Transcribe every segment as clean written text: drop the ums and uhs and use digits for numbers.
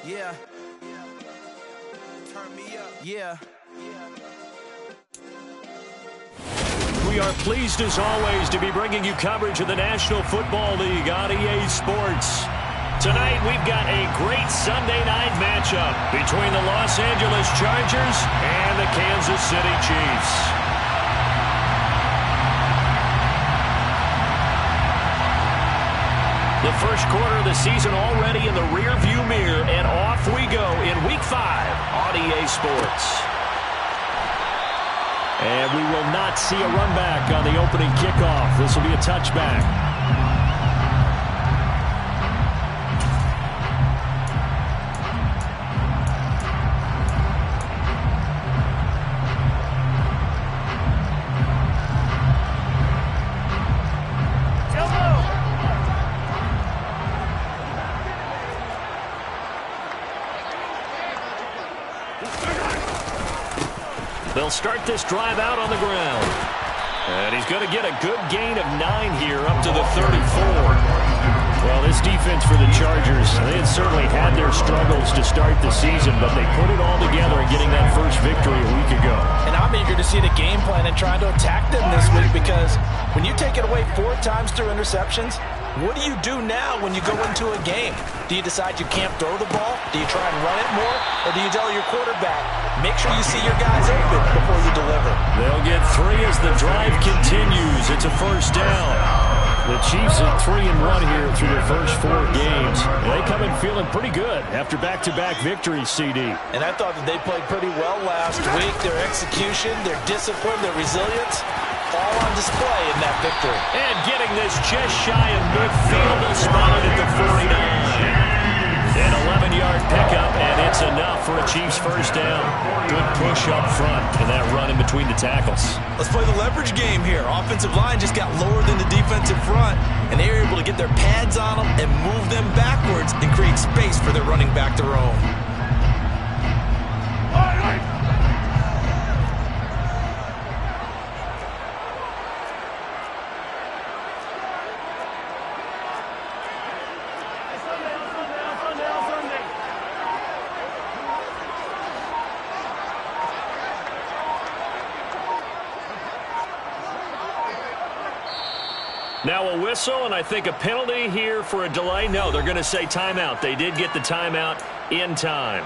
Yeah. Turn me up. Yeah. We are pleased as always to be bringing you coverage of the National Football League on EA Sports. Tonight we've got a great Sunday night matchup between the Los Angeles Chargers and the Kansas City Chiefs. The first quarter of the season already in the rearview mirror, and off we go in Week 5 on EA Sports. And we will not see a run back on the opening kickoff. This will be a touchback. They'll start this drive out on the ground. And he's going to get a good gain of 9 here up to the 34. Well, this defense for the Chargers, they had certainly had their struggles to start the season, but they put it all together in getting that first victory a week ago. And I'm eager to see the game plan and trying to attack them this week, because when you take it away 4 times through interceptions, what do you do now when you go into a game? Do you decide you can't throw the ball? Do you try and run it more? Or do you tell your quarterback, make sure you see your guys open before you deliver? They'll get 3 as the drive continues. It's a first down. The Chiefs at 3-1 here through their first 4 games. They come in feeling pretty good after back-to-back victories, CD. And I thought that they played pretty well last week. Their execution, their discipline, their resilience, all on display in that victory. And getting this just shy of midfield, spotted at the 49. An 11-yard pickup, and it's enough for a Chiefs first down. Good push up front and that run in between the tackles. Let's play the leverage game here. Offensive line just got lower than the defensive front, and they were able to get their pads on them and move them backwards and create space for their running back to roam. Now a whistle, and I think a penalty here for a delay. No, they're going to say timeout. They did get the timeout in time.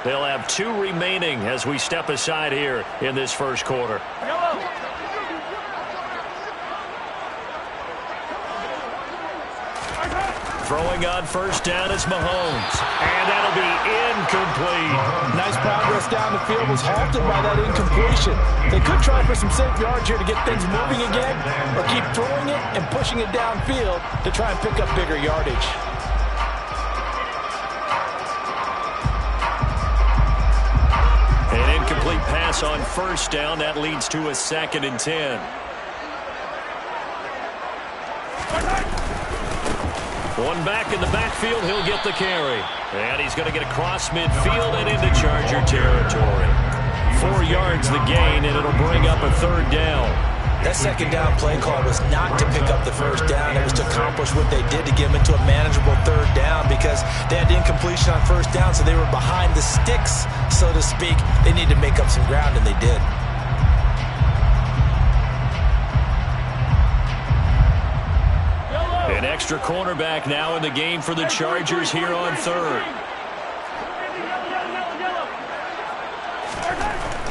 They'll have 2 remaining as we step aside here in this first quarter. Throwing on first down is Mahomes. And that'll be incomplete. Nice progress down the field, was halted by that incompletion. They could try for some safe yards here to get things moving again, or keep throwing it and pushing it downfield to try and pick up bigger yardage. An incomplete pass on first down. That leads to a 2nd and 10. One back in the backfield, he'll get the carry. And he's going to get across midfield and into Charger territory. 4 yards the gain, and it'll bring up a 3rd down. That second down play call was not to pick up the first down. It was to accomplish what they did to get them into a manageable 3rd down, because they had incompletion on first down, so they were behind the sticks, so to speak. They needed to make up some ground, and they did. An extra cornerback now in the game for the Chargers here on 3rd.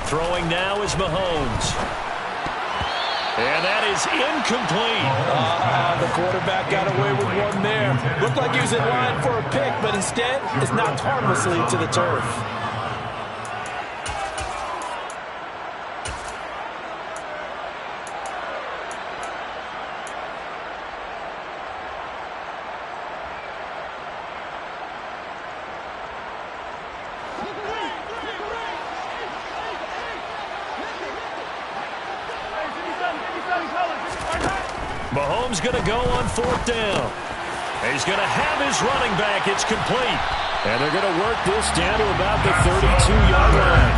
Throwing now is Mahomes. And that is incomplete. The quarterback got away with one there. Looked like he was in line for a pick, but instead it's knocked harmlessly to the turf. Mahomes going to go on 4th down. He's going to have his running back. It's complete. And they're going to work this down to about the 32-yard line.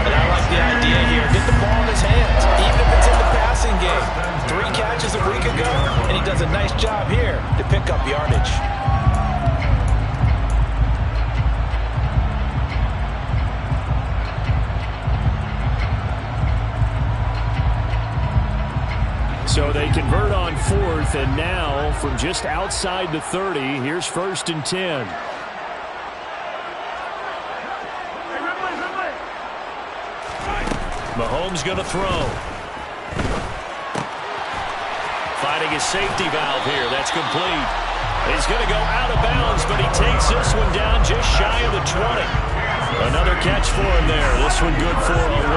And I like the idea here. Get the ball in his hands, even if it's in the passing game. 3 catches a week ago, and he does a nice job here to pick up yardage. half, and now from just outside the 30, here's 1st and 10. Mahomes going to throw. Finding his safety valve here. That's complete. He's going to go out of bounds, but he takes this one down just shy of the 20. Another catch for him there. This one good for 11.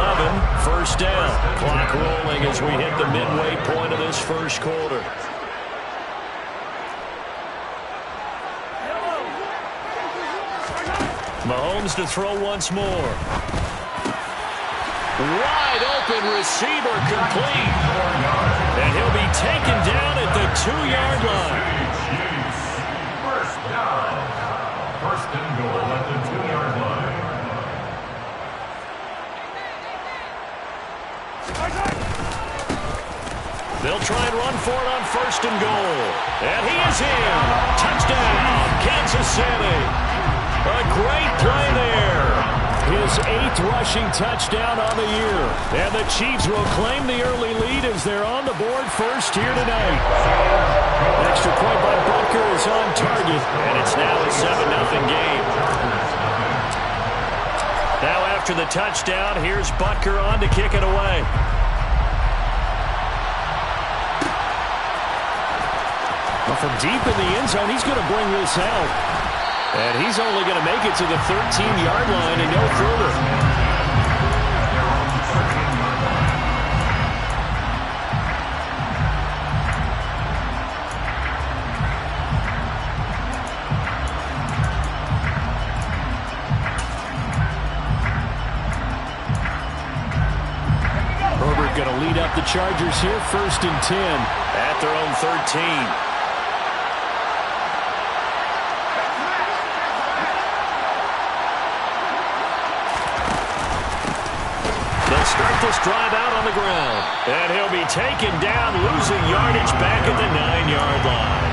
1st down. Clock rolling as we hit the midway point of this first quarter. Mahomes to throw once more. Wide open receiver complete. And he'll be taken down at the 2-yard line. First down. 1st and goal at the 2-yard line. They'll try and run for it on 1st and goal. And he is in. Touchdown, Kansas City. A great play there. His 8th rushing touchdown on the year. And the Chiefs will claim the early lead as they're on the board first here tonight. Extra point by Butker is on target. And it's now a 7-0 game. Now after the touchdown, here's Butker on to kick it away. Well, from deep in the end zone, he's going to bring this out. And he's only going to make it to the 13-yard line and go further. Herbert going to lead up the Chargers here, 1st and 10 at their own 13. Start this drive out on the ground. And he'll be taken down, losing yardage back at the 9-yard line.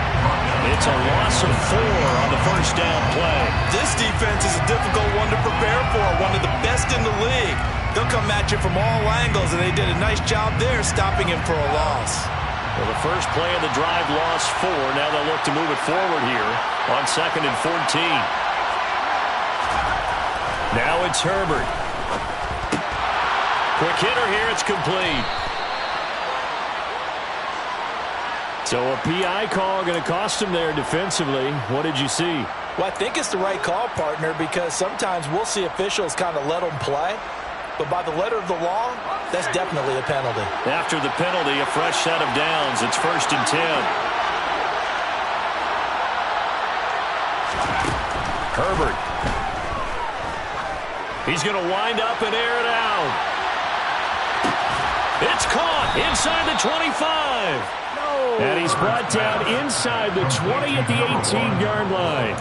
It's a loss of 4 on the 1st down play. This defense is a difficult one to prepare for, one of the best in the league. They'll come at you from all angles, and they did a nice job there stopping him for a loss. Well, the first play of the drive lost 4. Now they'll look to move it forward here on 2nd and 14. Now it's Herbert. Quick hitter here, it's complete. So a PI call going to cost him there defensively. What did you see? Well, I think it's the right call, partner, because sometimes we'll see officials kind of let them play. But by the letter of the law, that's definitely a penalty. After the penalty, a fresh set of downs. It's 1st and 10. Herbert. He's going to wind up and air it out. It's caught inside the 25. And he's brought down inside the 20 at the 18-yard line.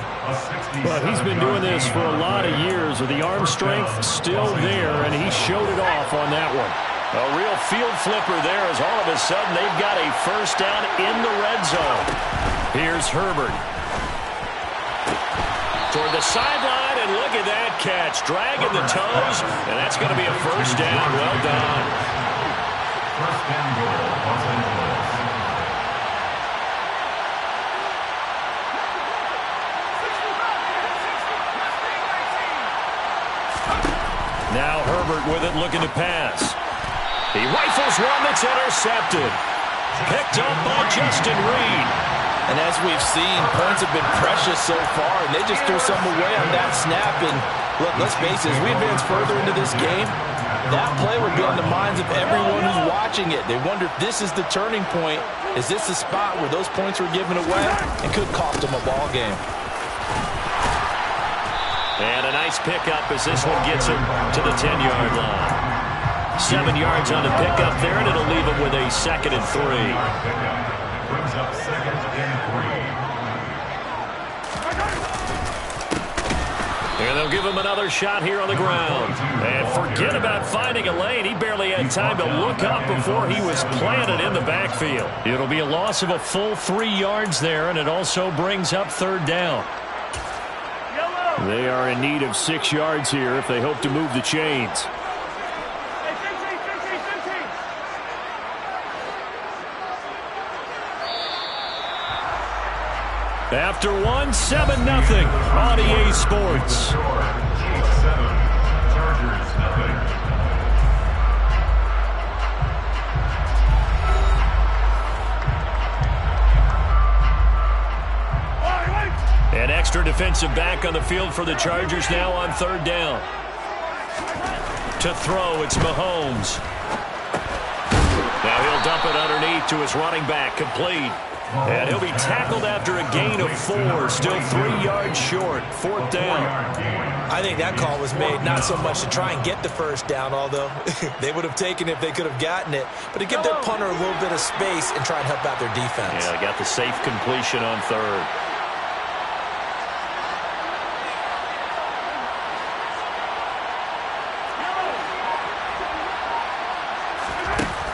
But he's been doing this for a lot of years with the arm strength still there, and he showed it off on that one. A real field flipper there as all of a sudden they've got a 1st down in the red zone. Here's Herbert. Toward the sideline, and look at that catch. Dragging the toes, and that's going to be a 1st down. Well done. 1st and goal, Los Angeles. Now Herbert with it, looking to pass. He rifles one that's intercepted. Picked up by Justin Reed. And as we've seen, points have been precious so far, and they just threw some away on that snap. And look, let's face it, as we advance further into this game, that play would be on the minds of everyone who's watching it. They wonder if this is the turning point. Is this the spot where those points were given away and could cost them a ball game? And a nice pickup as this one gets him to the 10-yard line. 7 yards on the pickup there, and it'll leave him with a 2nd and 3. Brings up 2nd and 3. And they'll give him another shot here on the ground. And forget about finding a lane. He barely had time to look up before he was planted in the backfield. It'll be a loss of a full 3 yards there, and it also brings up 3rd down. They are in need of 6 yards here if they hope to move the chains. After one, 7-0 on EA Sports. Chiefs 7, Chargers nothing. An extra defensive back on the field for the Chargers now on 3rd down. To throw, it's Mahomes. Now he'll dump it underneath to his running back, complete. And he'll be tackled after a gain of 4, still 3 yards short, 4th down. I think that call was made not so much to try and get the first down, although they would have taken it if they could have gotten it, but to give their punter a little bit of space and try and help out their defense. Yeah, got the safe completion on 3rd.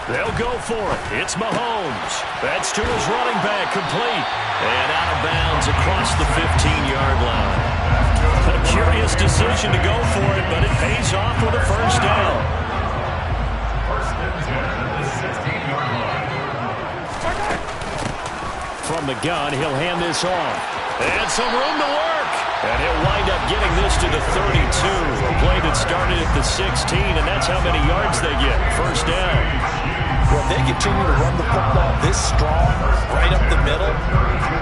They'll go for it. It's Mahomes. That's to his running back, complete. And out of bounds across the 15-yard line. A curious decision to go for it, but it pays off with a first down. First and 10 at the 16-yard line. From the gun, he'll hand this off. And some room to work. And he'll wind up getting this to the 32. A play that started at the 16, and that's how many yards they get. First down. Well, if they continue to run the football this strong, right up the middle,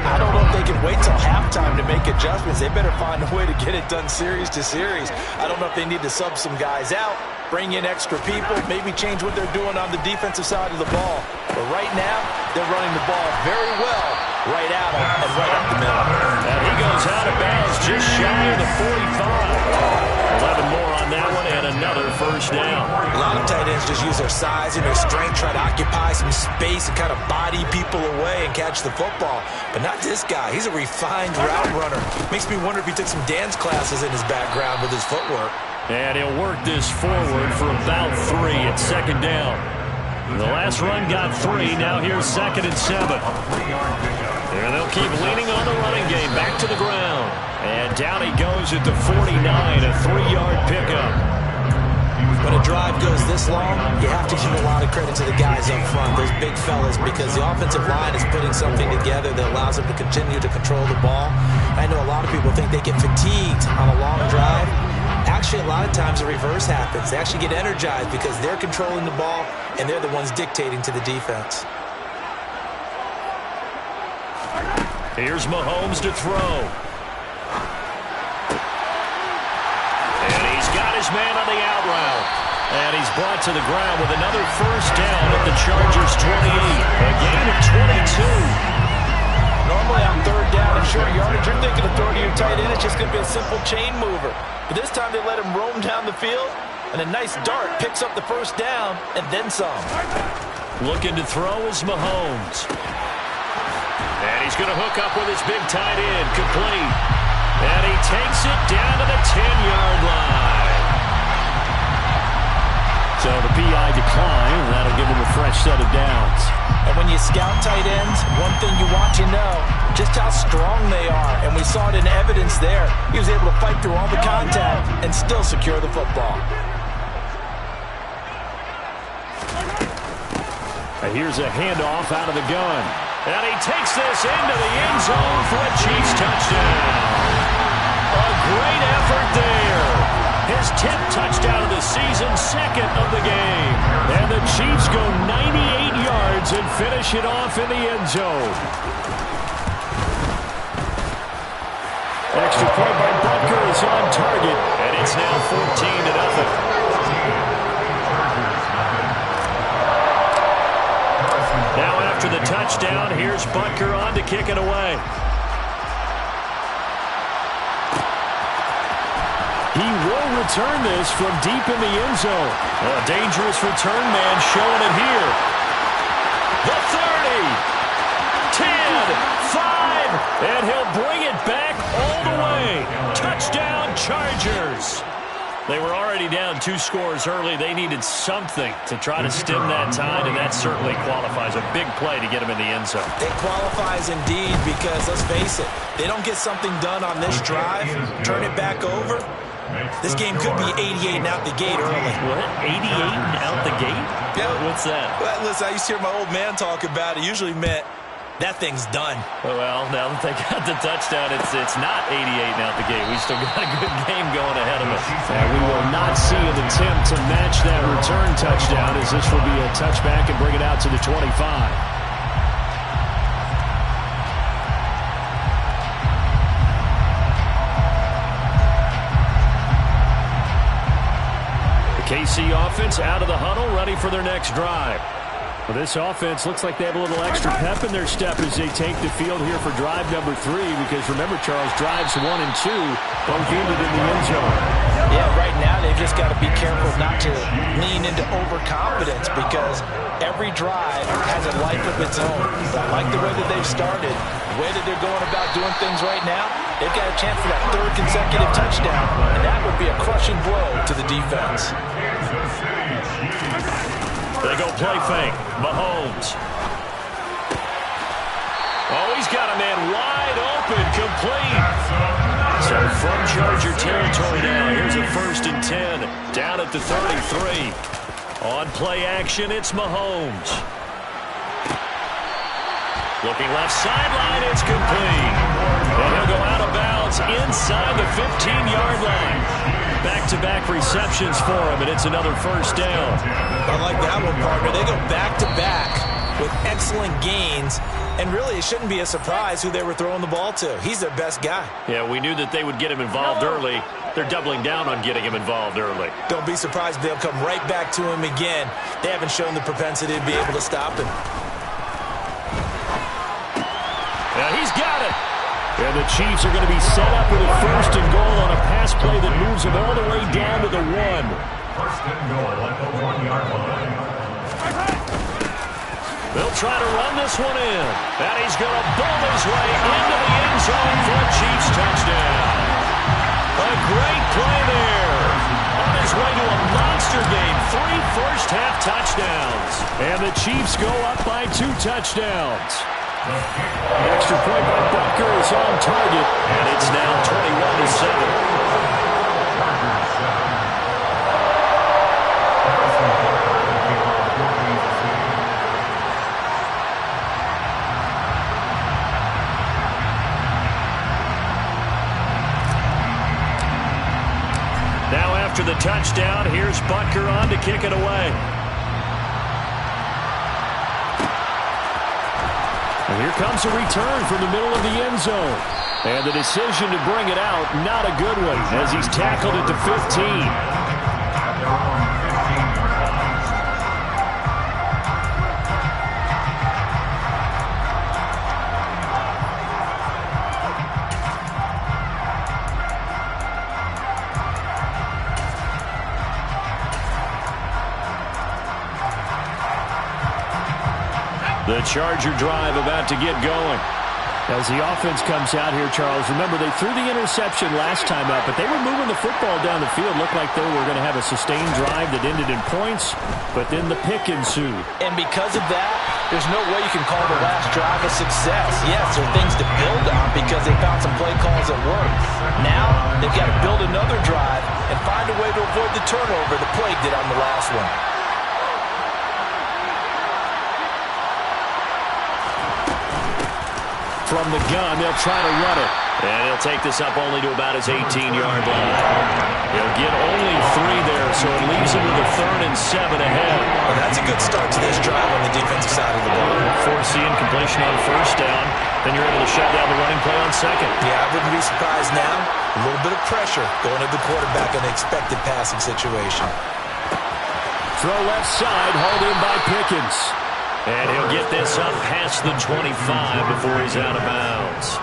I don't know if they can wait till halftime to make adjustments. They better find a way to get it done series to series. I don't know if they need to sub some guys out, bring in extra people, maybe change what they're doing on the defensive side of the ball. But right now, they're running the ball very well right at them and right up the middle. And he goes out of bounds just shy of the 45. 11 more on that one and another first down. A lot of tight ends just use their size and their strength, try to occupy some space and kind of body people away and catch the football. But not this guy. He's a refined route runner. Makes me wonder if he took some dance classes in his background with his footwork. And he'll work this forward for about 3 at 2nd down. The last run got 3. Now here's 2nd and 7. And they'll keep leaning on the running game. Back to the ground. And down he goes at the 49, a 3-yard pickup. When a drive goes this long, you have to give a lot of credit to the guys up front, those big fellas, because the offensive line is putting something together that allows them to continue to control the ball. I know a lot of people think they get fatigued on a long drive. Actually, a lot of times the reverse happens. They actually get energized because they're controlling the ball, and they're the ones dictating to the defense. Here's Mahomes to throw. And he's got his man on the out route. And he's brought to the ground with another first down at the Chargers 28. A gain of 22. Normally on 3rd down and short yardage, you're thinking of throwing to your tight end. It's just going to be a simple chain mover. But this time they let him roam down the field, and a nice dart picks up the first down and then some. Looking to throw is Mahomes. And he's going to hook up with his big tight end, complete. And he takes it down to the 10-yard line. So the PI decline, and that'll give him a fresh set of downs. And when you scout tight ends, one thing you want to know, just how strong they are. And we saw it in evidence there. He was able to fight through all the contact and still secure the football. And here's a handoff out of the gun. And he takes this into the end zone for a Chiefs touchdown. A great effort there. His 10th touchdown of the season, 2nd of the game. And the Chiefs go 98 yards and finish it off in the end zone. Extra point by Butker is on target. And it's now 14-0. Now after the touchdown, here's Butker on to kick it away. He will return this from deep in the end zone. A dangerous return man showing it here. The 30, 10, 5, and he'll bring it back all the way. Touchdown, Chargers. They were already down 2 scores early. They needed something to try to stem that tide, and that certainly qualifies. A big play to get them in the end zone. It qualifies indeed because, let's face it, they don't get something done on this drive, turn it back over. This game could be 88 and out the gate early. What? 88 and out the gate? Yeah. What's that? Well, listen, I used to hear my old man talk about it. Usually meant that thing's done. Well, now that they got the touchdown, it's not 88 now at the game. We still got a good game going ahead of us. And we will not see an attempt to match that return touchdown, as this will be a touchback and bring it out to the 25. KC offense out of the huddle, ready for their next drive. Well, this offense looks like they have a little extra pep in their step as they take the field here for drive number 3, because remember, Charles, drives 1 and 2 both ended in the end zone. Yeah, right now they've just got to be careful not to lean into overconfidence, because every drive has a life of its own. But I like the way that they've started, the way that they're going about doing things right now. They've got a chance for that 3rd consecutive touchdown, and that would be a crushing blow to the defense. They go play fake. Mahomes. Oh, he's got a man wide open, complete. So from Charger territory now, here's a 1st and 10, down at the 33. On play action, it's Mahomes. Looking left sideline, it's complete. And he'll go out of bounds inside the 15-yard line. Back-to-back receptions for him, and it's another 1st down. I like that one, partner. They go back-to-back with excellent gains, and really it shouldn't be a surprise who they were throwing the ball to. He's their best guy. Yeah, we knew that they would get him involved early. They're doubling down on getting him involved early. Don't be surprised if they'll come right back to him again. They haven't shown the propensity to be able to stop him. Yeah, he's got it. And the Chiefs are going to be set up with a 1st and goal on a pass play that moves them all the way down to the 1. 1st and goal at the 1-yard line. They'll try to run this one in. And he's going to bowl his way into the end zone for a Chiefs touchdown. A great play there. On his way to a monster game. 3 first-half touchdowns. And the Chiefs go up by 2 touchdowns. The extra point by Butker is on target, and it's now 21-7. Now after the touchdown, here's Butker on to kick it away. And here comes a return from the middle of the end zone. And the decision to bring it out, not a good one, as he's tackled at the 15. The Charger drive about to get going. As the offense comes out here, Charles, remember they threw the interception last time out, but they were moving the football down the field. Looked like they were going to have a sustained drive that ended in points, but then the pick ensued. And because of that, there's no way you can call the last drive a success. Yes, there are things to build on because they found some play calls that work. Now, they've got to build another drive and find a way to avoid the turnover the plague did on the last one. From the gun, they'll try to run it. And he'll take this up only to about his 18-yard line. He'll get only 3 there, so it leaves him with a 3rd and 7 ahead. Well, that's a good start to this drive on the defensive side of the ball. Force the incompletion on 1st down. Then you're able to shut down the running play on 2nd. Yeah, I wouldn't be surprised now. A little bit of pressure going to the quarterback in an expected passing situation. Throw left side, hauled in by Pickens. And he'll get this up past the 25 before he's out of bounds.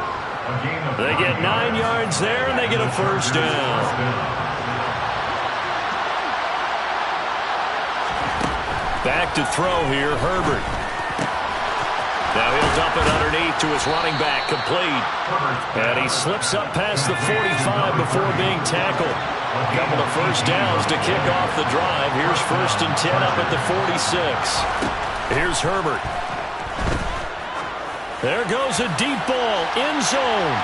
They get 9 yards there, and they get a 1st down. Back to throw here, Herbert. Now he'll dump it underneath to his running back, complete. And he slips up past the 45 before being tackled. A couple of 1st downs to kick off the drive. Here's 1st and 10 up at the 46. Here's Herbert. There goes a deep ball, end zone.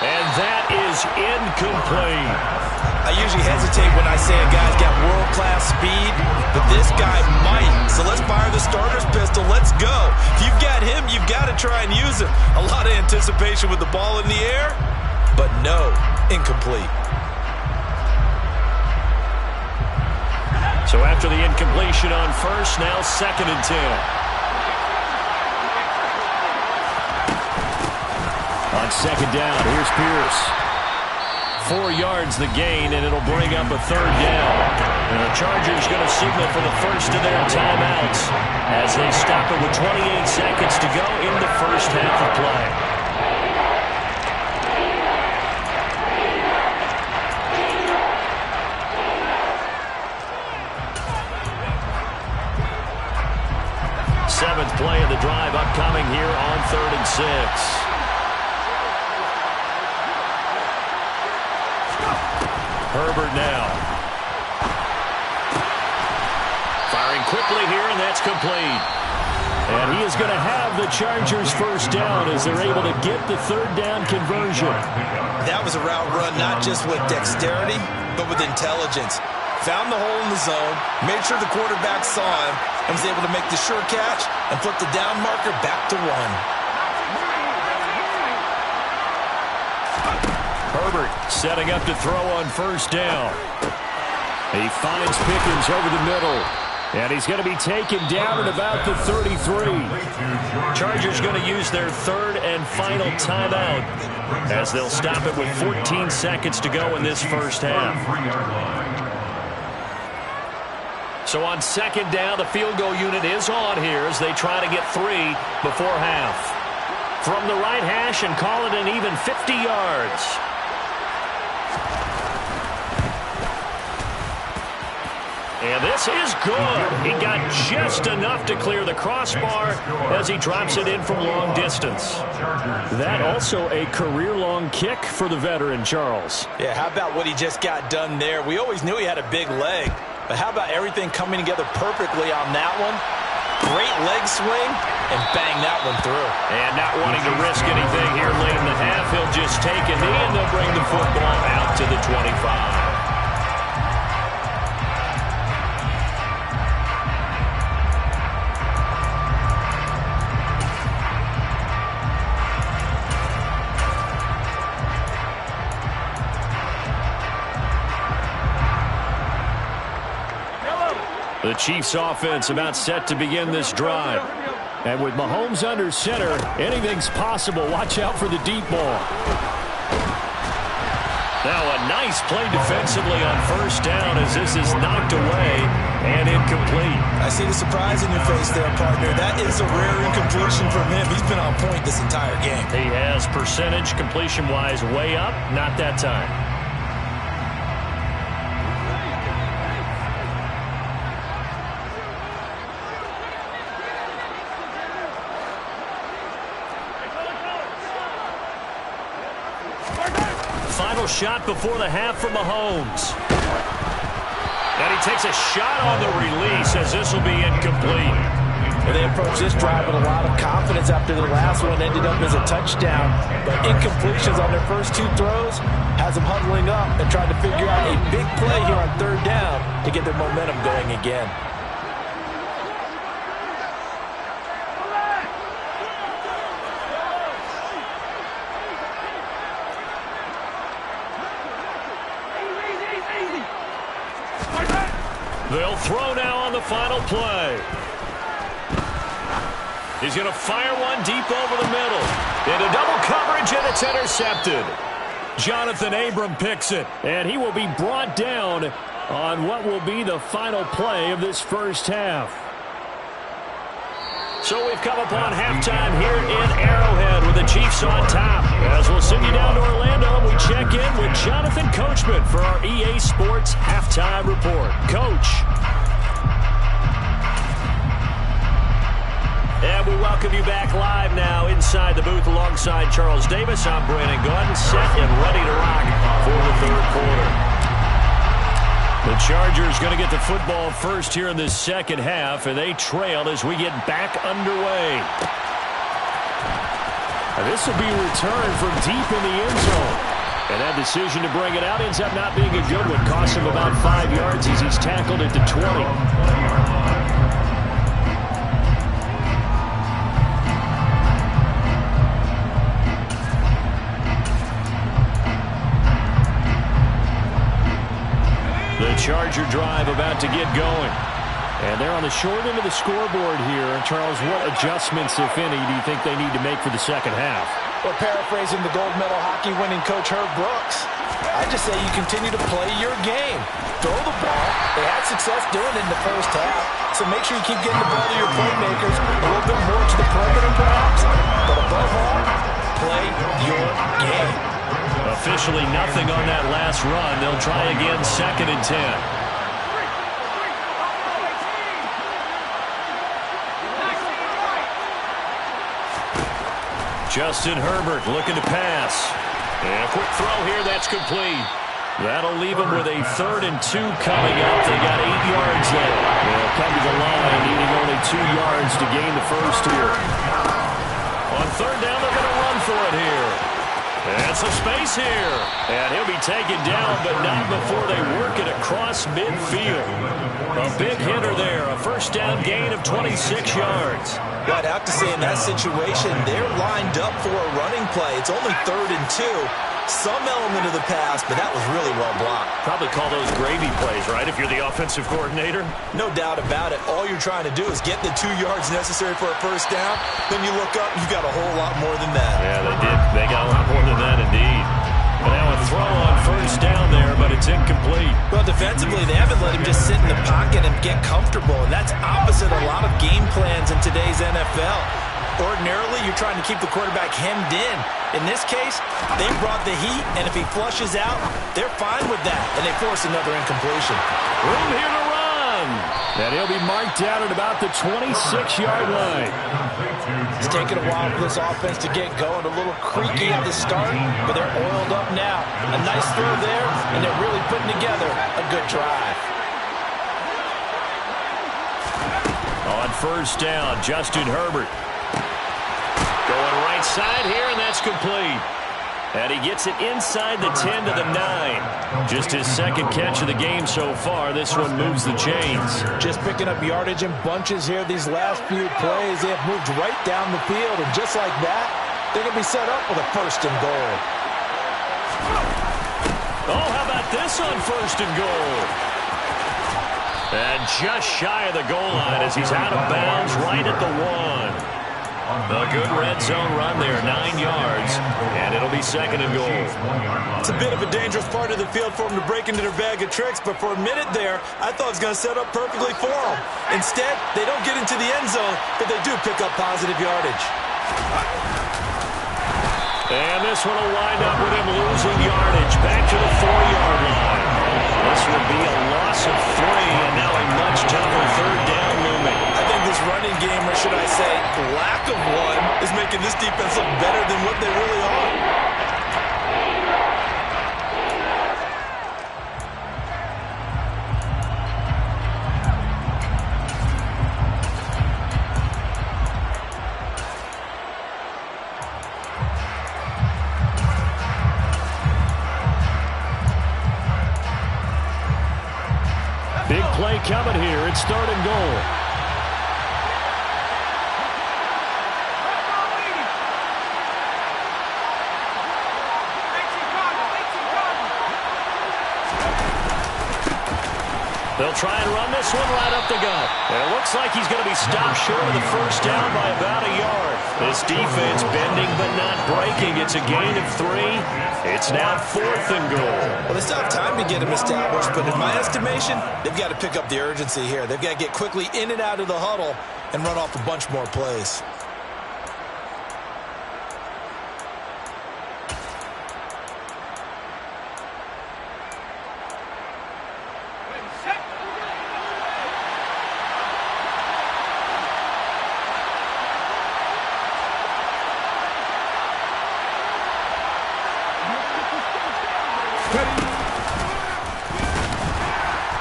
And that is incomplete. I usually hesitate when I say a guy's got world-class speed, but this guy might. So let's fire the starter's pistol. Let's go. If you've got him, you've got to try and use him. A lot of anticipation with the ball in the air, but no, incomplete. So after the incompletion on first, now 2nd and 10. On 2nd down, here's Pierce. 4 yards the gain, and it'll bring up a 3rd down. And the Chargers going to signal for the first of their timeouts as they stop it with 28 seconds to go in the first half of play. Seventh play of the drive upcoming here on 3rd and 6. Herbert now. Firing quickly here, and that's complete. And he is going to have the Chargers first down as they're able to get the 3rd down conversion. That was a route run not just with dexterity, but with intelligence. Found the hole in the zone, made sure the quarterback saw him, and was able to make the sure catch and put the down marker back to 1. Herbert setting up to throw on first down. He finds Pickens over the middle. And he's going to be taken down at about the 33. Chargers going to use their 3rd and final timeout as they'll stop it with 14 seconds to go in this first half. So on 2nd down, the field goal unit is on here as they try to get 3 before half. From the right hash and call it an even 50 yards. And this is good. He got just enough to clear the crossbar as he drops it in from long distance. That also a career-long kick for the veteran, Charles. Yeah, how about what he just got done there? We always knew he had a big leg, but how about everything coming together perfectly on that one? Great leg swing, and bang that one through. And not wanting to risk anything here late in the half, he'll just take a knee and they'll bring the football out to the 25. The Chiefs offense about set to begin this drive. And with Mahomes under center, anything's possible. Watch out for the deep ball. Now a nice play defensively on first down as this is knocked away and incomplete. I see the surprise in your face there, partner. That is a rare incompletion from him. He's been on point this entire game. He has percentage completion-wise way up, not that time. Final shot before the half from Mahomes. And he takes a shot on the release as this will be incomplete. And they approach this drive with a lot of confidence after the last one ended up as a touchdown. But incompletions on their first 2 throws has them huddling up and trying to figure out a big play here on 3rd down to get their momentum going again. They'll throw now on the final play. He's going to fire one deep over the middle. Into double coverage, and it's intercepted. Jonathan Abram picks it, and he will be brought down on what will be the final play of this first half. So we've come upon halftime here in Arrowhead with the Chiefs on top. As we'll send you down to Orlando, we check in with Jonathan Coachman for our EA Sports Halftime Report. Coach. And we welcome you back live now inside the booth alongside Charles Davis. I'm Brandon Gaudin, set and ready to rock for the 3rd quarter. The Chargers going to get the football first here in this second half, and they trail as we get back underway. And this will be returned from deep in the end zone. And that decision to bring it out ends up not being a good one. Costs him about 5 yards as he's tackled at the 20. The Charger drive about to get going. And they're on the short end of the scoreboard here. Charles, what adjustments, if any, do you think they need to make for the second half? Well, paraphrasing the gold medal hockey winning coach Herb Brooks, I just say you continue to play your game. Throw the ball. They had success doing it in the first half, so make sure you keep getting the ball to your playmakers, a little bit more to the perimeter perhaps, but above all, play your game. Officially nothing on that last run. They'll try again, 2nd and 10. Justin Herbert looking to pass. And a quick throw here, that's complete. That'll leave them with a 3rd and 2 coming up. They got 8 yards there. They'll come to the line, needing only 2 yards to gain the first here. On 3rd down, they're going to run for it here. And some space here. And he'll be taken down, but not before they work it across midfield. A big hitter there. A 1st down gain of 26 yards. Well, I'd have to say in that situation, they're lined up for a running play. It's only 3rd and 2. Some element of the pass, but that was really well blocked. Probably call those gravy plays, right, if you're the offensive coordinator? No doubt about it. All you're trying to do is get the 2 yards necessary for a 1st down. Then you look up, you've got a whole lot more than that. Yeah, they did. They got a lot more than that, indeed. But now a throw on 1st down there, but it's incomplete. Well, defensively, they haven't let him just sit in the pocket and get comfortable, and that's opposite a lot of game plans in today's NFL. Ordinarily, you're trying to keep the quarterback hemmed in. In this case, they brought the heat, and if he flushes out, they're fine with that, and they force another incompletion. Room here to run. And he'll be marked down at about the 26-yard line. It's taken a while for this offense to get going. A little creaky at the start, but they're oiled up now. A nice throw there, and they're really putting together a good drive. On 1st down, Justin Herbert. Going right side here, and that's complete. And he gets it inside the 10 to the 9. Just his 2nd catch of the game so far. This one moves the chains. Just picking up yardage in bunches here these last few plays. They have moved right down the field, and just like that, they're going to be set up with a 1st and goal. Oh, how about this on 1st and goal? And just shy of the goal line as he's out of bounds right at the 1. A good red zone run there, 9 yards, and it'll be 2nd and goal. It's a bit of a dangerous part of the field for them to break into their bag of tricks, but for a minute there, I thought it was going to set up perfectly for them. Instead, they don't get into the end zone, but they do pick up positive yardage. And this one will wind up with him losing yardage back to the 4-yard line. This would be a loss of 3, and now a much tougher 3rd down looming. I think this running game, or should I say lack of one, is making this defense look better than what they really are. Big play coming here. It's 3rd and goal. They'll try and run this one right up the gut. And it looks like he's going to be stopped short of the 1st down by about a yard. This defense bending but not breaking. It's a gain of 3. It's now 4th and goal. Well, they still have time to get him established, but in my estimation, they've got to pick up the urgency here. They've got to get quickly in and out of the huddle and run off a bunch more plays.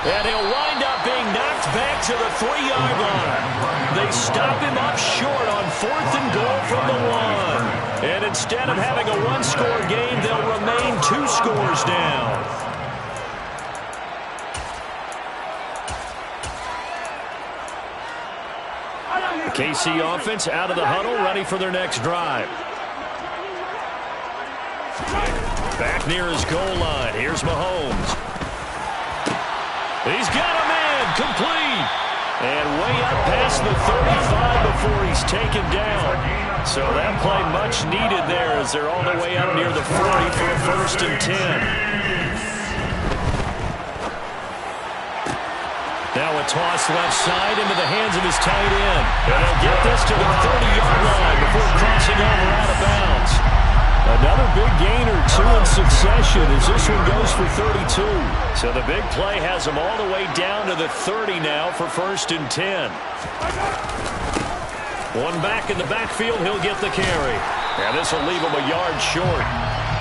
And he'll wind up being knocked back to the 3-yard line. They stop him up short on 4th and goal from the 1. And instead of having a one-score game, they'll remain 2 scores down. KC offense out of the huddle, ready for their next drive. Back near his goal line. Here's Mahomes. He's got a man, complete. And way up past the 35 before he's taken down. So that play much needed there as they're all the way up near the 40 for a 1st and 10. Now a toss left side into the hands of his tight end. And he'll get this to the 30-yard line before crossing over out of bounds. Another big gain or 2 in succession as this one goes for 32. So the big play has him all the way down to the 30 now for 1st and 10. One back in the backfield, he'll get the carry. And this will leave him a yard short.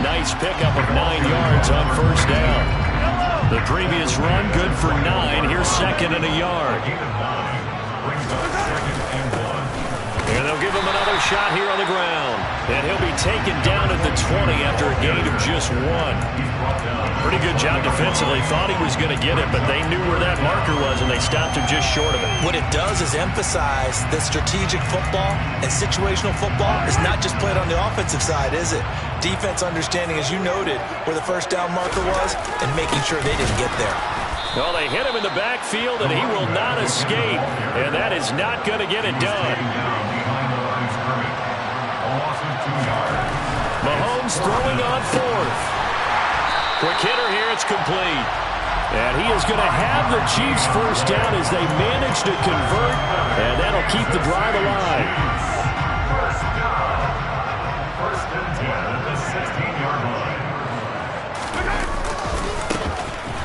Nice pickup of 9 yards on 1st down. The previous run, good for 9. Here's 2nd and a yard. And they'll give him another shot here on the ground. And he'll be taken down at the 20 after a gain of just 1. Pretty good job defensively. Thought he was going to get it, but they knew where that marker was, and they stopped him just short of it. What it does is emphasize that strategic football and situational football is not just played on the offensive side, is it? Defense understanding, as you noted, where the 1st down marker was and making sure they didn't get there. Well, they hit him in the backfield, and he will not escape. And that is not going to get it done. Mahomes throwing on 4th. Quick hitter here, it's complete. And he is going to have the Chiefs 1st down as they manage to convert, and that'll keep the drive alive. 1st and 10 at the 16-yard line.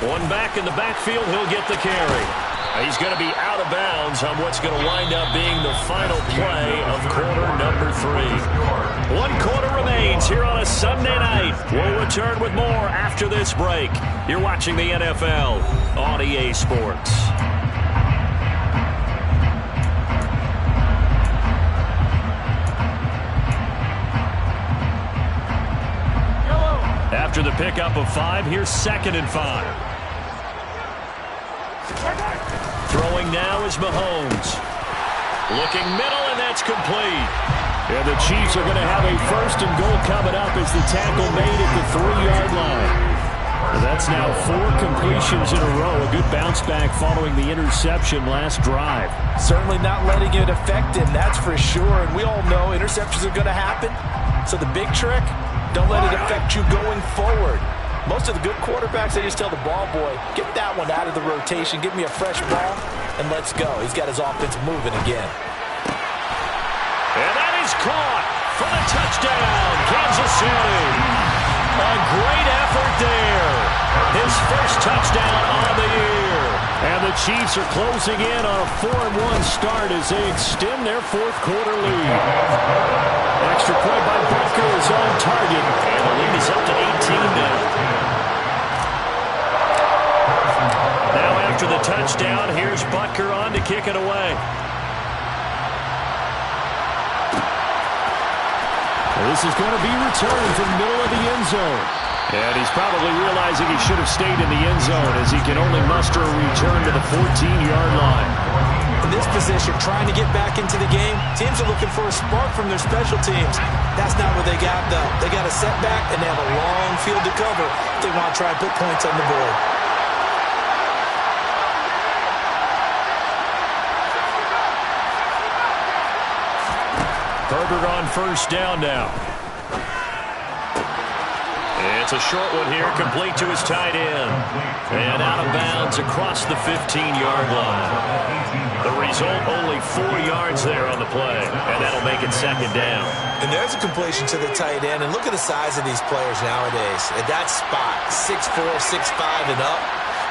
One back in the backfield, he'll get the carry. He's going to be out of bounds on what's going to wind up being the final play of quarter number 3. 1 quarter remains here on a Sunday night. We'll return with more after this break. You're watching the NFL on EA Sports. After the pickup of 5, here's 2nd and 5. Throwing now is Mahomes. Looking middle, and that's complete. And the Chiefs are going to have a 1st and goal coming up as the tackle made at the 3-yard line. And that's now 4 completions in a row. A good bounce back following the interception last drive. Certainly not letting it affect him, that's for sure. And we all know interceptions are going to happen. So the big trick, don't let it affect you going forward. Most of the good quarterbacks, they just tell the ball boy, get that one out of the rotation, give me a fresh ball, and let's go. He's got his offense moving again. And that is caught for the touchdown, Kansas City. A great effort there. His 1st touchdown on the year. And the Chiefs are closing in on a 4-1 start as they extend their 4th quarter lead. Extra point by Butker is on target, and the lead is up to 18 now. Now after the touchdown, here's Butker on to kick it away. This is going to be returned from the middle of the end zone. And he's probably realizing he should have stayed in the end zone as he can only muster a return to the 14-yard line. In this position, trying to get back into the game, teams are looking for a spark from their special teams. That's not what they got, though. They got a setback, and they have a long field to cover if they want to try and put points on the board. Herbert on 1st down now. It's a short one here, complete to his tight end. And out of bounds across the 15-yard line. The result, only 4 yards there on the play, and that'll make it 2nd down. And there's a completion to the tight end, and look at the size of these players nowadays. At that spot, 6'4", 6'5", and up.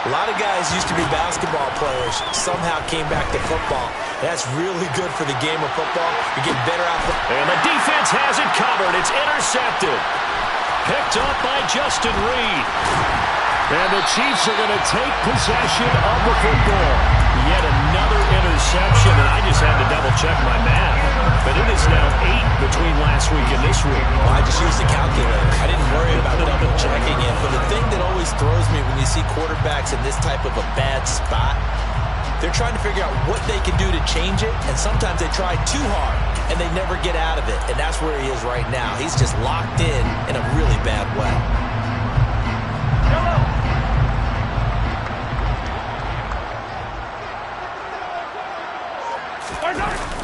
A lot of guys used to be basketball players, somehow came back to football. That's really good for the game of football. You're getting better out there. And the defense has it covered. It's intercepted. Picked up by Justin Reed. And the Chiefs are going to take possession of the football. Yet another interception, and I just had to double-check my math. But it is now 8 between last week and this week. Well, I just used the calculator. I didn't worry about double-checking it. But the thing that always throws me when you see quarterbacks in this type of a bad spot, they're trying to figure out what they can do to change it, and sometimes they try too hard, and they never get out of it. And that's where he is right now. He's just locked in a really bad way.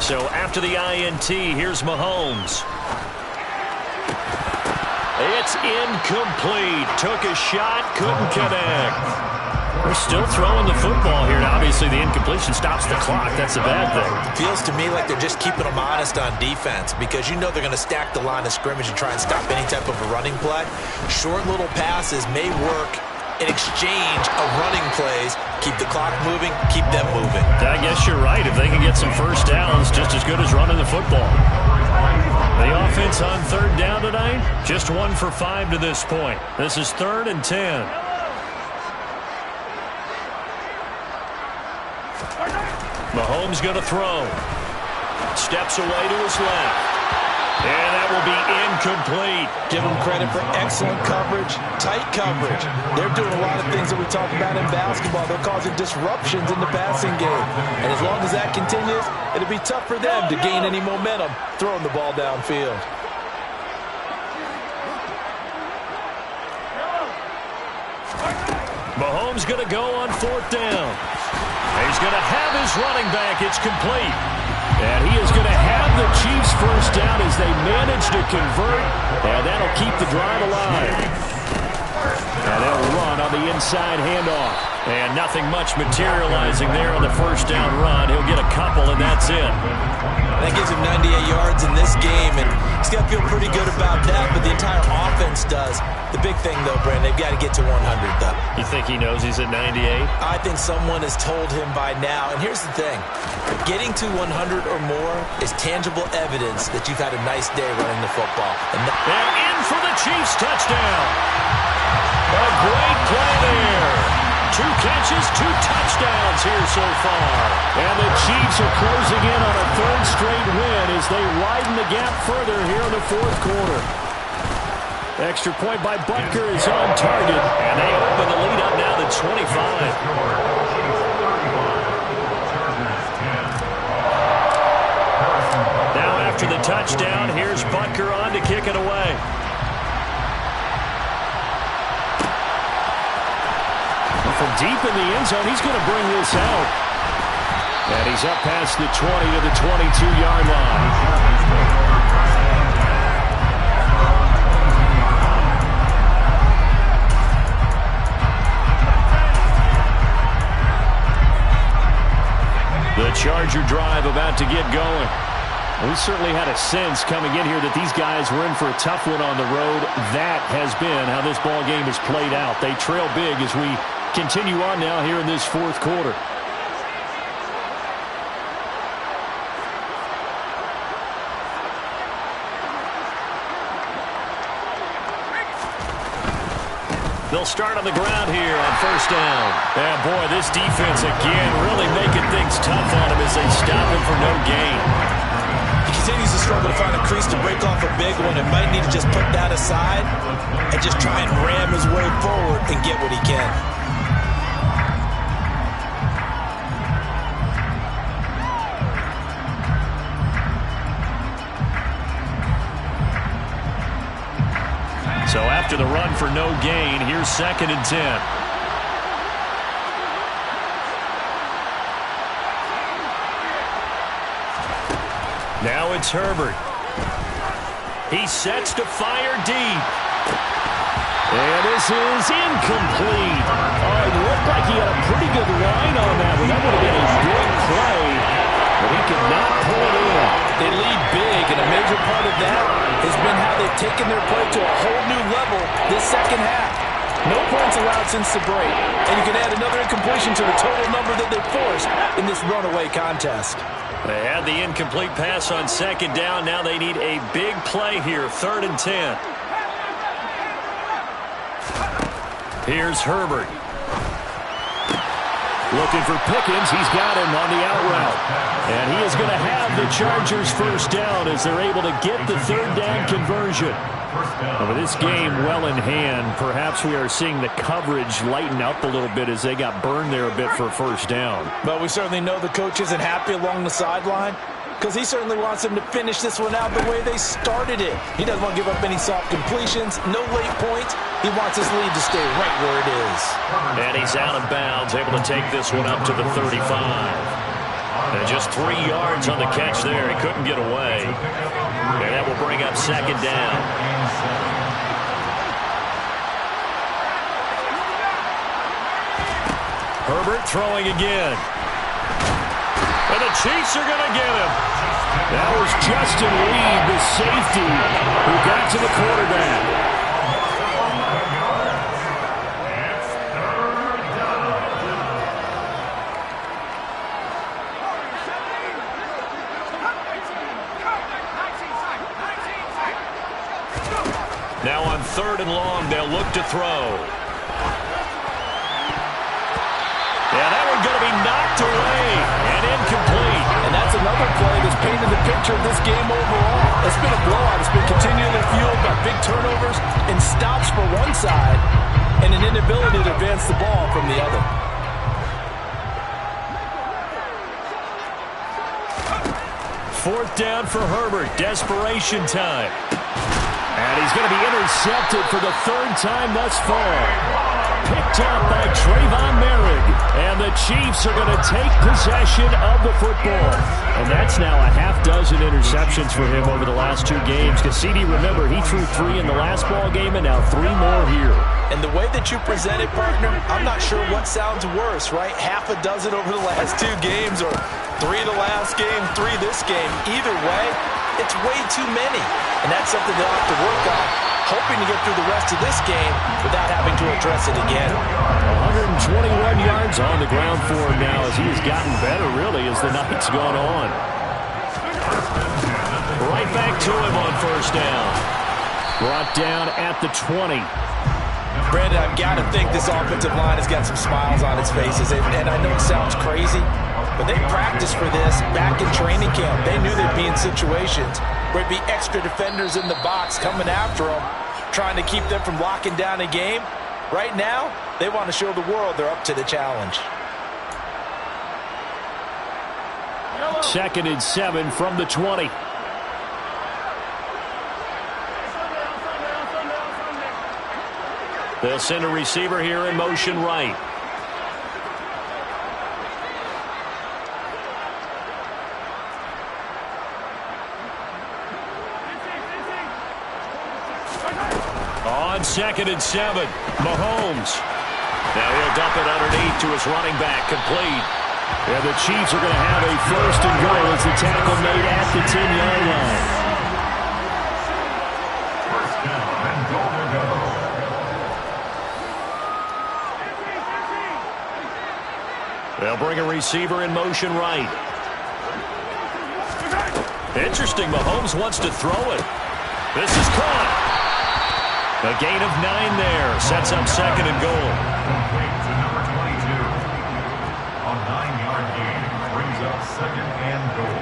So after the INT, here's Mahomes. It's incomplete. Took a shot, couldn't connect. They're still throwing the football here. Now, obviously, the incompletion stops the clock. That's a bad thing. Feels to me like they're just keeping them honest on defense because you know they're going to stack the line of scrimmage and try and stop any type of a running play. Short little passes may work in exchange of running plays. Keep the clock moving, keep them moving. I guess you're right. If they can get some first downs, just as good as running the football. The offense on third down tonight, just 1 for 5 to this point. This is 3rd and 10. Mahomes going to throw. Steps away to his left. And that will be incomplete. Give them credit for excellent coverage, tight coverage. They're doing a lot of things that we talk about in basketball. They're causing disruptions in the passing game. And as long as that continues, it'll be tough for them to gain any momentum throwing the ball downfield. Mahomes going to go on 4th down. He's going to have his running back. It's complete. And he is going to have the Chiefs first down as they manage to convert. And that'll keep the drive alive. And they'll run on the inside handoff. And nothing much materializing there on the first down run. He'll get a couple, and that's it. That gives him 98 yards in this game, and he's got to feel pretty good about that, but the entire offense does. The big thing, though, Brandon, they've got to get to 100, though. You think he knows he's at 98? I think someone has told him by now. And here's the thing. Getting to 100 or more is tangible evidence that you've had a nice day running the football. And in for the Chiefs touchdown. A great play there. 2 catches, 2 touchdowns here so far. And the Chiefs are closing in on a 3rd straight win as they widen the gap further here in the 4th quarter. Extra point by Butker is on target. And they open the lead up now to 25. Now after the touchdown, here's Butker on to kick it away. From deep in the end zone, he's going to bring this out. And he's up past the 20 to the 22-yard line. The Charger drive about to get going. We certainly had a sense coming in here that these guys were in for a tough one on the road. That has been how this ball game has played out. They trail big as we continue on now here in this 4th quarter. They'll start on the ground here on 1st down. And boy, this defense again really making things tough on him as they stop him for no gain. he continues to struggle to find a crease to break off a big one and might need to just put that aside and just try and ram his way forward and get what he can. So after the run for no gain, here's 2nd and 10. Now it's Herbert. He sets to fire deep. And this is incomplete. Oh, it looked like he had a pretty good line on that one. That would have been a big play, but he could not pull it in. They lead big, and a major part of that has been how they've taken their play to a whole new level this second half. No points allowed since the break, and you can add another incompletion to the total number that they forced in this runaway contest. They had the incomplete pass on 2nd down. Now they need a big play here, 3rd and 10. Here's Herbert. Looking for Pickens. He's got him on the out route. And he is going to have the Chargers first down as they're able to get the third down conversion. With this game well in hand, perhaps we are seeing the coverage lighten up a little bit as they got burned there a bit for a first down. But we certainly know the coach isn't happy along the sideline because he certainly wants them to finish this one out the way they started it. He doesn't want to give up any soft completions, no late points. He wants his lead to stay right where it is. And he's out of bounds, able to take this one up to the 35. And just 3 yards on the catch there. He couldn't get away. And that will bring up second down. Herbert throwing again. And the Chiefs are going to get him. That was Justin Reed, the safety, who got to the quarterback. Now on 3rd and long, they'll look to throw. Yeah, that one's going to be knocked away and incomplete. And that's another play that's painted the picture of this game overall. It's been a blowout. It's been continually fueled by big turnovers and stops for one side and an inability to advance the ball from the other. Fourth down for Herbert. Desperation time. And he's going to be intercepted for the 3rd time thus far. Picked up by Trayvon Merrick. And the Chiefs are going to take possession of the football. And that's now a half-dozen interceptions for him over the last 2 games. Cassidy, remember, he threw 3 in the last ball game and now 3 more here. And the way that you present it, partner, I'm not sure what sounds worse, right? Half a dozen over the last 2 games or 3 the last game, 3 this game. Either way, it's way too many. And that's something they'll have to work on, hoping to get through the rest of this game without having to address it again. 121 yards on the ground for him now as he has gotten better, really, as the night's gone on. Right back to him on first down. Brought down at the 20. Brandon, I've got to think this offensive line has got some smiles on its faces. And I know it sounds crazy, but they practiced for this back in training camp. They knew they'd be in situations where it'd be extra defenders in the box coming after them, trying to keep them from locking down a game. Right now, they want to show the world they're up to the challenge. 2nd and 7 from the 20. They'll send a receiver here in motion right. On 2nd and 7, Mahomes. Now he'll dump it underneath to his running back, complete. Yeah, the Chiefs are going to have a 1st and goal as the tackle made at the 10-yard line. First down and goal to go. They'll bring a receiver in motion right. Interesting, Mahomes wants to throw it. This is caught. A gain of 9 there. Sets up 2nd and goal. Complete to number 22. A 9-yard gain brings up 2nd and goal.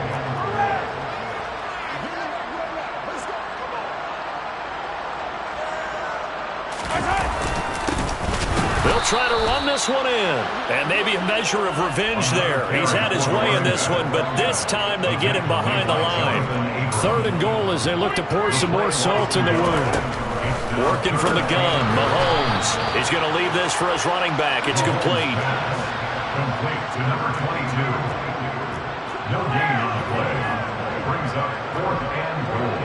They'll try to run this one in. And maybe a measure of revenge there. He's had his way in this one, but this time they get him behind the line. 3rd and goal as they look to pour some more salt in the wound. Working from the gun, Mahomes. He's going to leave this for his running back. It's complete. Complete to number 22. No gain on the play. Brings up 4th and goal.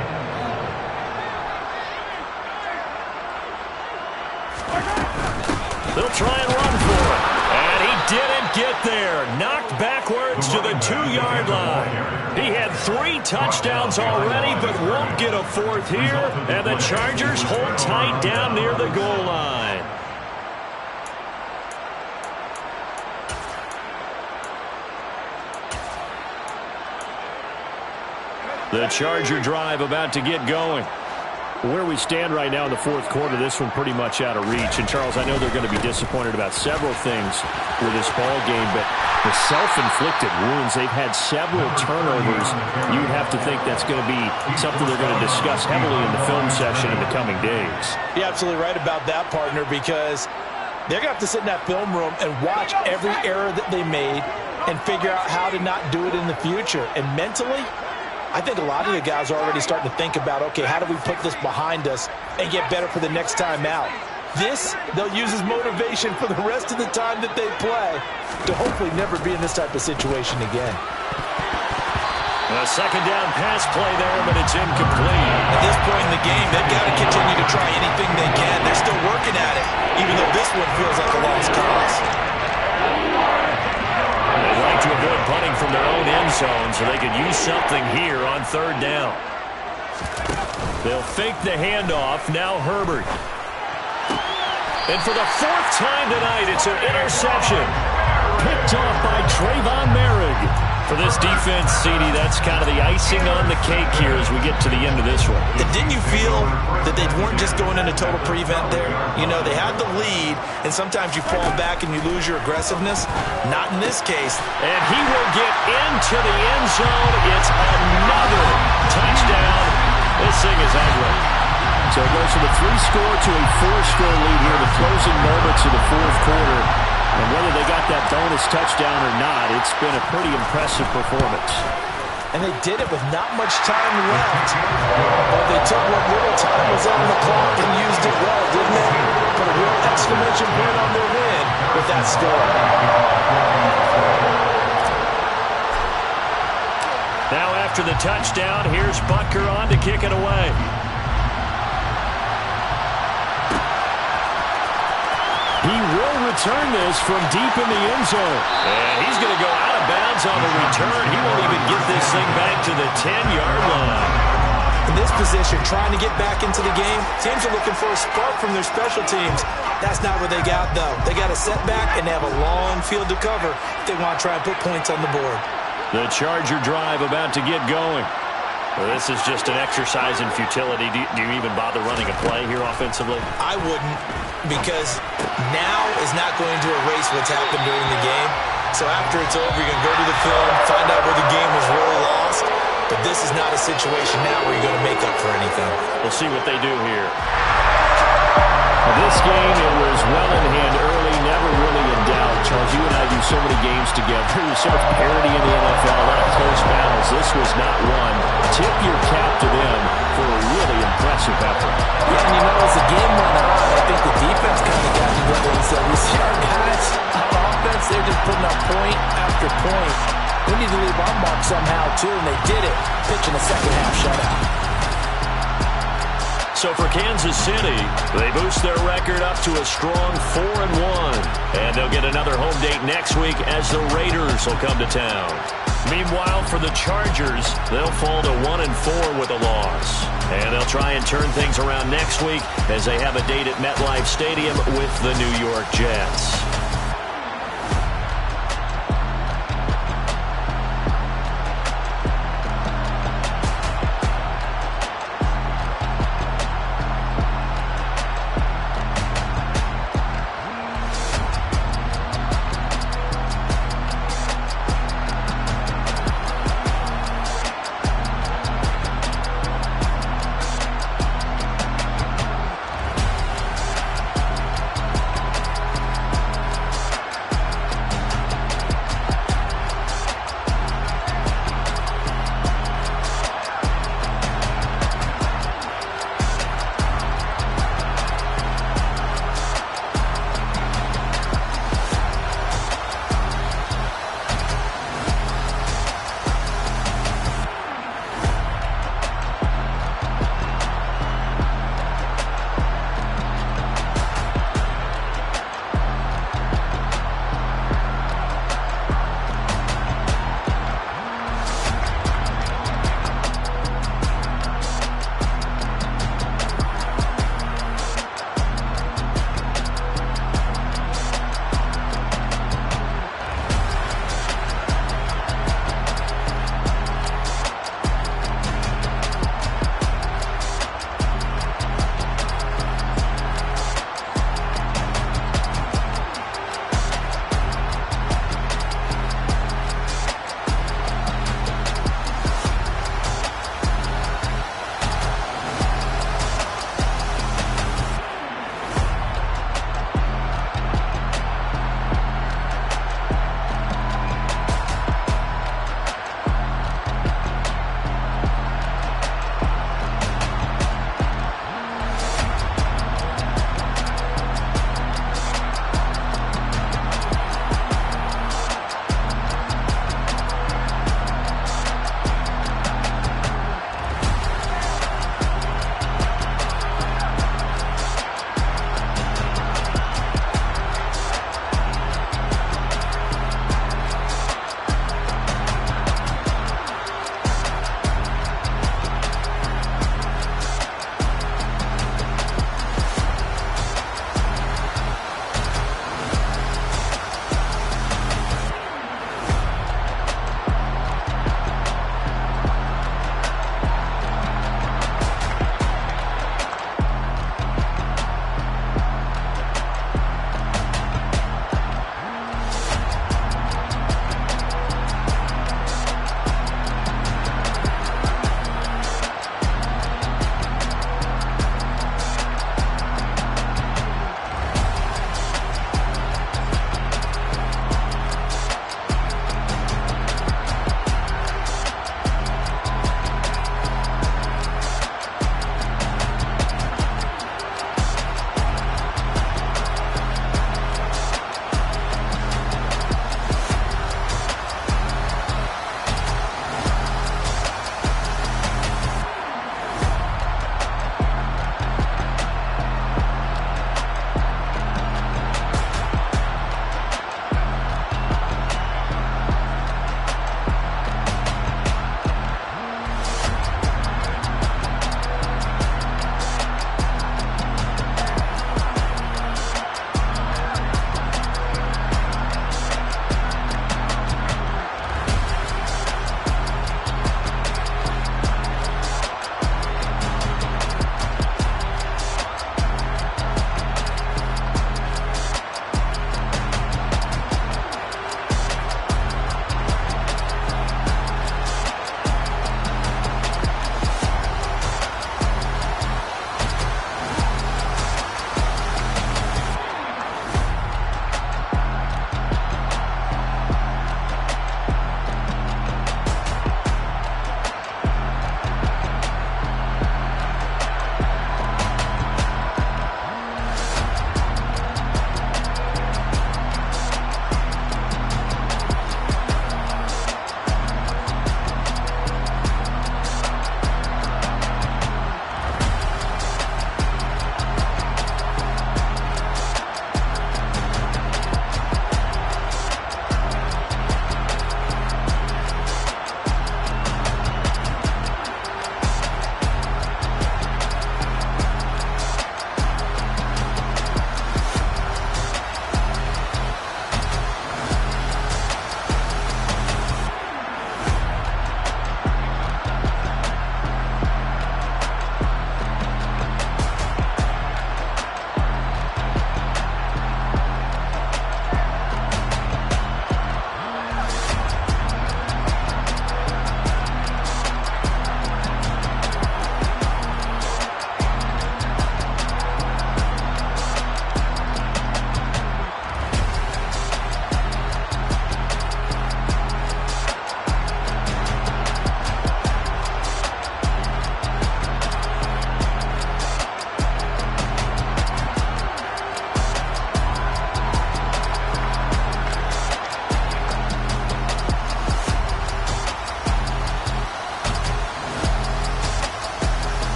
They'll try and run for it. And he didn't get there. Knocked backwards to the 2-yard line. He had 3 touchdowns already, but won't get a 4th here. And the Chargers hold tight down near the goal line. The Charger drive about to get going. Where we stand right now in the fourth quarter, this one pretty much out of reach. And, Charles, I know they're going to be disappointed about several things with this ball game, but the self-inflicted wounds, they've had several turnovers. You'd have to think that's going to be something they're going to discuss heavily in the film session in the coming days. You're absolutely right about that, partner, because they're going to have to sit in that film room and watch every error that they made and figure out how to not do it in the future. And mentally, I think a lot of the guys are already starting to think about, okay, how do we put this behind us and get better for the next time out? This, they'll use as motivation for the rest of the time that they play to hopefully never be in this type of situation again. A second down pass play there, but it's incomplete. At this point in the game, they've got to continue to try anything they can. They're still working at it, even though this one feels like a lost cause. They'd like to avoid punting from their own end zone so they could use something here on third down. They'll fake the handoff. Now Herbert. And for the fourth time tonight, it's an interception. Picked off by Trayvon Merrick. For this defense, CD, that's kind of the icing on the cake here as we get to the end of this one. And didn't you feel that they weren't just going into total prevent there? You know, they had the lead, and sometimes you fall back and you lose your aggressiveness. Not in this case. And he will get into the end zone. It's another touchdown. This thing is ugly. So it goes from a 3-score to a 4-score lead here in the closing moments of the fourth quarter. And whether they got that bonus touchdown or not, it's been a pretty impressive performance. And they did it with not much time left. But they took what little time was on the clock and used it well, didn't they? Put a real exclamation point on their win with that score. Now after the touchdown, here's Butker on to kick it away. He will return this from deep in the end zone. And he's going to go out of bounds on the return. He won't even get this thing back to the 10-yard line. In this position, trying to get back into the game, teams are looking for a spark from their special teams. That's not what they got, though. They got a setback, and they have a long field to cover if they want to try and put points on the board. The Charger drive about to get going. Well, this is just an exercise in futility. Do you even bother running a play here offensively? I wouldn't, because now is not going to erase what's happened during the game. So after it's over, you're going to go to the film, find out where the game was really lost. But this is not a situation now where you're going to make up for anything. We'll see what they do here. This game, it was well in hand early, never really in doubt. Charles, you and I do so many games together. There's so much parity in the NFL, a lot of close battles. This was not one. Tip your cap to them for a really impressive effort. Yeah, and you know, as the game went on, I think the defense kind of got together and said, we see our guys on offense, they're just putting up point after point. We need to leave our mark somehow, too, and they did it, pitching a second-half shutout. So for Kansas City, they boost their record up to a strong 4-1. And they'll get another home date next week as the Raiders will come to town. Meanwhile, for the Chargers, they'll fall to 1-4 with a loss. And they'll try and turn things around next week as they have a date at MetLife Stadium with the New York Jets.